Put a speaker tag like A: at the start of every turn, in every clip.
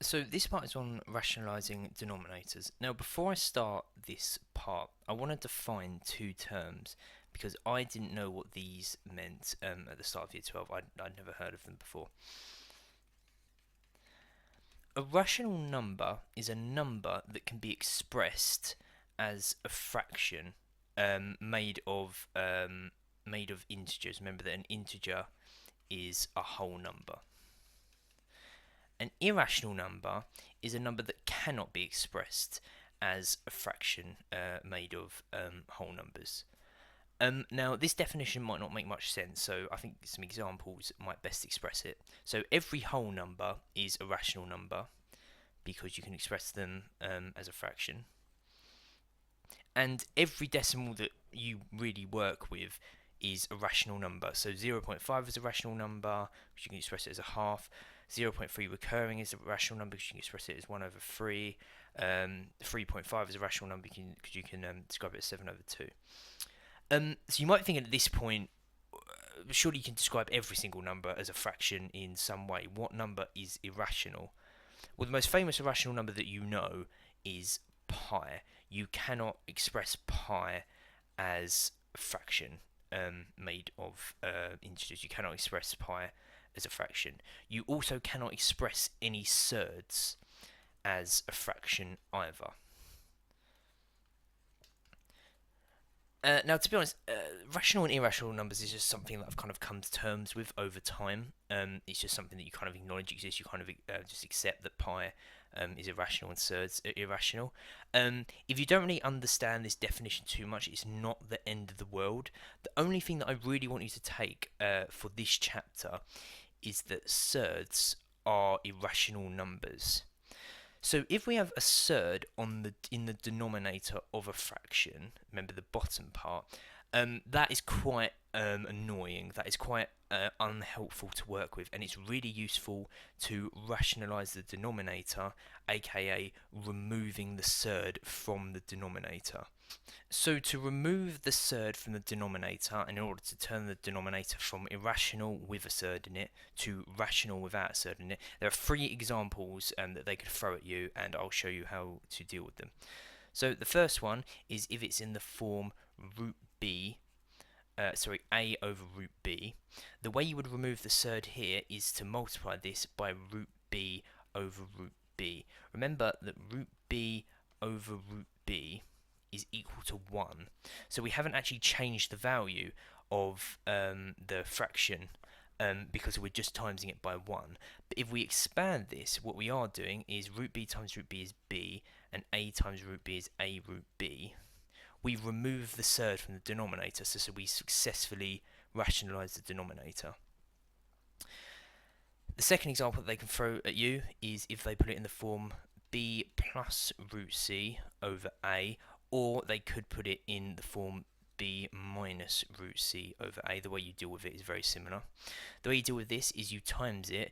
A: So this part is on rationalising denominators. Now before I start this part, I want to define two terms because I didn't know what these meant at the start of year 12. I'd never heard of them before. A rational number is a number that can be expressed as a fraction made of integers. Remember that an integer is a whole number. An irrational number is a number that cannot be expressed as a fraction made of whole numbers. Now, this definition might not make much sense, so I think some examples might best express it. So every whole number is a rational number because you can express them as a fraction. And every decimal that you really work with is a rational number. So 0.5 is a rational number, which you can express it as a half. 0.3 recurring is a rational number because you can express it as 1 over 3. 3.5 is a rational number because you can describe it as 7 over 2. So you might think at this point, surely you can describe every single number as a fraction in some way. What number is irrational? Well, the most famous irrational number that you know is pi. You cannot express pi as a fraction made of integers. You cannot express pi as a fraction. You also cannot express any surds as a fraction either. Now, to be honest, rational and irrational numbers is just something that I've kind of come to terms with over time. It's just something that you kind of acknowledge exists. You kind of just accept that pi is irrational and surds are irrational. If you don't really understand this definition too much, it's not the end of the world. The only thing that I really want you to take for this chapter is that surds are irrational numbers. So if we have a surd in the denominator of a fraction, remember the bottom part, that is quite annoying. That is quite unhelpful to work with, and it's really useful to rationalise the denominator, aka removing the surd from the denominator. So to remove the surd from the denominator, and in order to turn the denominator from irrational with a surd in it to rational without a surd in it, there are three examples that they could throw at you, and I'll show you how to deal with them. So the first one is if it's in the form root b, a over root b. The way you would remove the surd here is to multiply this by root b over root b. Remember that root b over root b is equal to 1. So we haven't actually changed the value of the fraction because we're just timesing it by 1. But if we expand this, what we are doing is root b times root b is b, and a times root b is a root b. We remove the surd from the denominator, so we successfully rationalise the denominator. The second example that they can throw at you is if they put it in the form b plus root c over a, or they could put it in the form b minus root c over a. The way you deal with it is very similar. The way you deal with this is you times it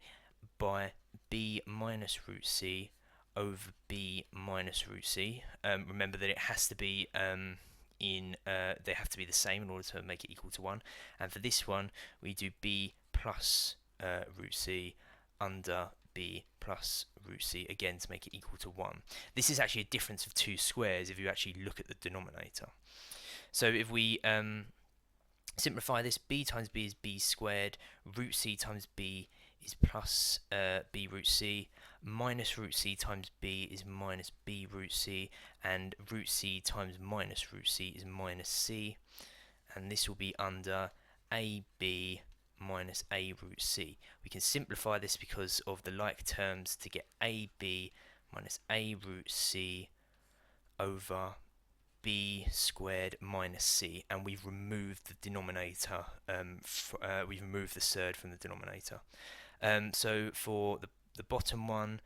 A: by b minus root c over b minus root c. Remember that it has to be they have to be the same in order to make it equal to 1. And for this one, we do b plus root c under b plus root c again to make it equal to 1. This is actually a difference of 2 squares if you actually look at the denominator. So if we simplify this, b times b is b squared, root c times b is plus b root c, minus root c times b is minus b root c, and root c times minus root c is minus c, and this will be under ab minus a root c. We can simplify this because of the like terms to get ab minus a root c over b squared minus c, and we've removed the denominator, we've removed the surd from the denominator. So for the bottom one,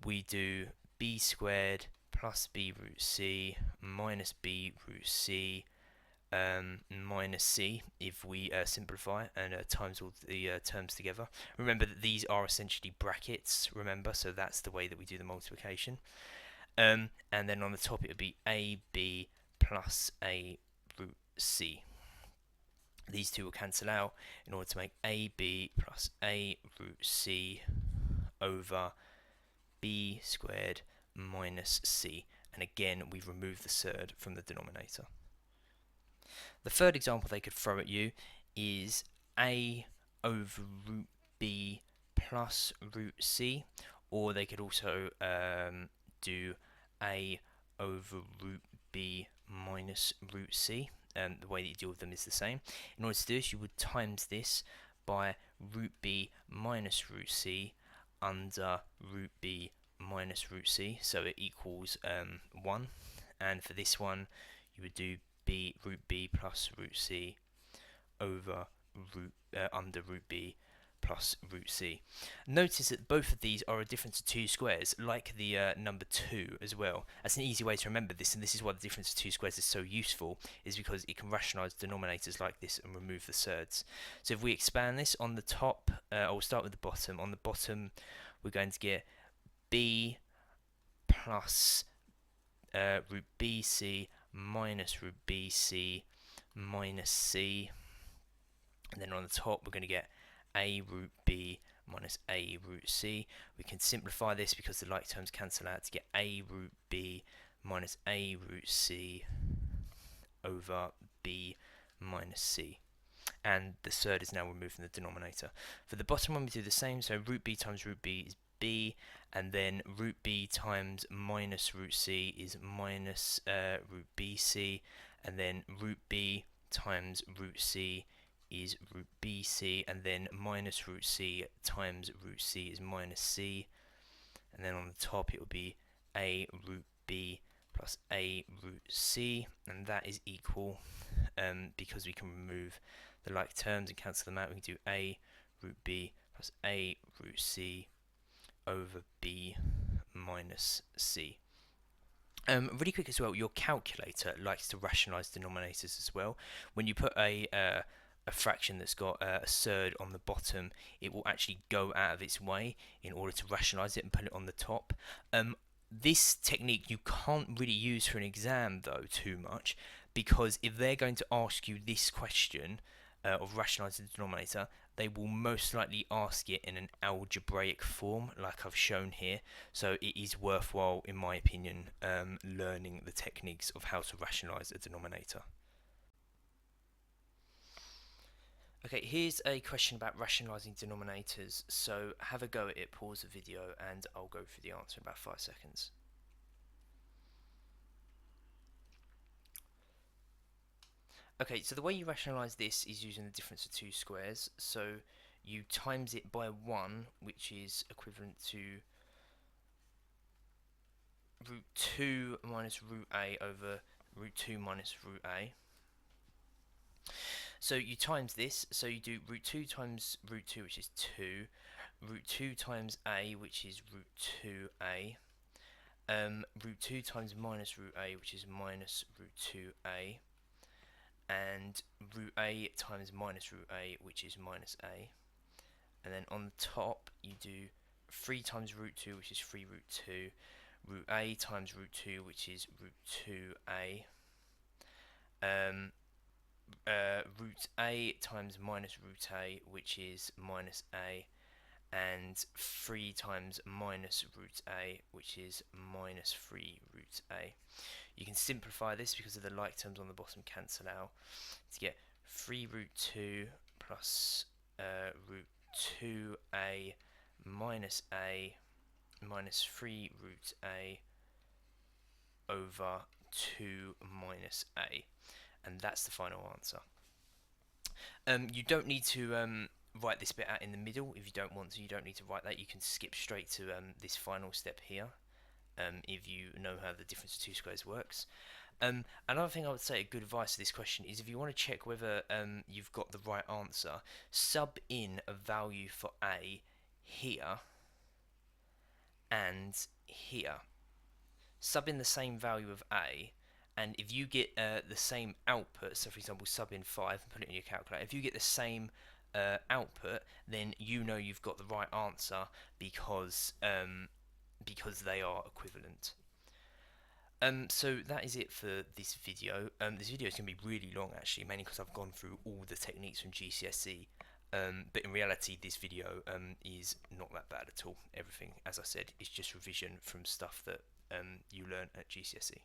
A: we do b squared plus b root c minus b root c minus c if we simplify and times all the terms together. Remember that these are essentially brackets, remember, so that's the way that we do the multiplication. And then on the top it would be ab plus a root c. These two will cancel out in order to make ab plus a root c over b squared minus c. And again, we've removed the third from the denominator. The third example they could throw at you is a over root b plus root c, or they could also do a over root b minus root c. The way that you deal with them is the same. In order to do this, you would times this by root b minus root c under root b minus root c, so it equals 1. And for this one, you would do root b plus root c over under root b plus root c. Notice that both of these are a difference of two squares, like the number 2 as well. That's an easy way to remember this, and this is why the difference of two squares is so useful, is because it can rationalise denominators like this and remove the thirds. So if we expand this on the top, I'll start with the bottom. On the bottom, we're going to get b plus root bc minus root bc minus c, and then on the top we're going to get a root b minus a root c. We can simplify this because the like terms cancel out to get a root b minus a root c over b minus c. And the third is now removed from the denominator. For the bottom one, we do the same, so root b times root b is b, and then root b times minus root c is minus root bc, and then root b times root c is root bc, and then minus root c times root c is minus c, and then on the top it will be a root b plus a root c, and that is equal, because we can remove the like terms and cancel them out, we can do a root b plus a root c over b minus c. Really quick as well, your calculator likes to rationalise denominators as well. When you put a fraction that's got a third on the bottom, it will actually go out of its way in order to rationalise it and put it on the top. This technique you can't really use for an exam though too much, because if they're going to ask you this question of rationalising the denominator, they will most likely ask it in an algebraic form like I've shown here, so it is worthwhile, in my opinion, learning the techniques of how to rationalise a denominator. Okay, here's a question about rationalising denominators, so have a go at it, pause the video, and I'll go through the answer in about 5 seconds. Okay, so the way you rationalise this is using the difference of two squares. So you times it by 1, which is equivalent to root 2 minus root a over root 2 minus root a. So you times this, so you do root 2 times root 2, which is 2, root 2 times a, which is root 2a, root 2 times minus root a, which is minus root 2a, and root a times minus root a, which is minus a, and then on the top you do 3 times root 2, which is 3 root 2, root a times root 2, which is root 2a, root a times minus root a, which is minus a, and 3 times minus root a, which is minus 3 root a. You can simplify this because of the like terms on the bottom cancel out to get 3 root 2 plus root 2a minus 3 root a over 2 minus a, and that's the final answer. You don't need to write this bit out in the middle if you don't want to. You don't need to write that. You can skip straight to this final step here. If you know how the difference of two squares works. Another thing I would say, a good advice to this question is if you want to check whether you've got the right answer, sub in a value for a here and here. Sub in the same value of a, and if you get the same output, so for example sub in 5 and put it in your calculator, if you get the same output, then you know you've got the right answer because they are equivalent. So that is it for this video. This video is going to be really long actually, mainly because I've gone through all the techniques from GCSE. But in reality, this video is not that bad at all. Everything, as I said, is just revision from stuff that you learn at GCSE.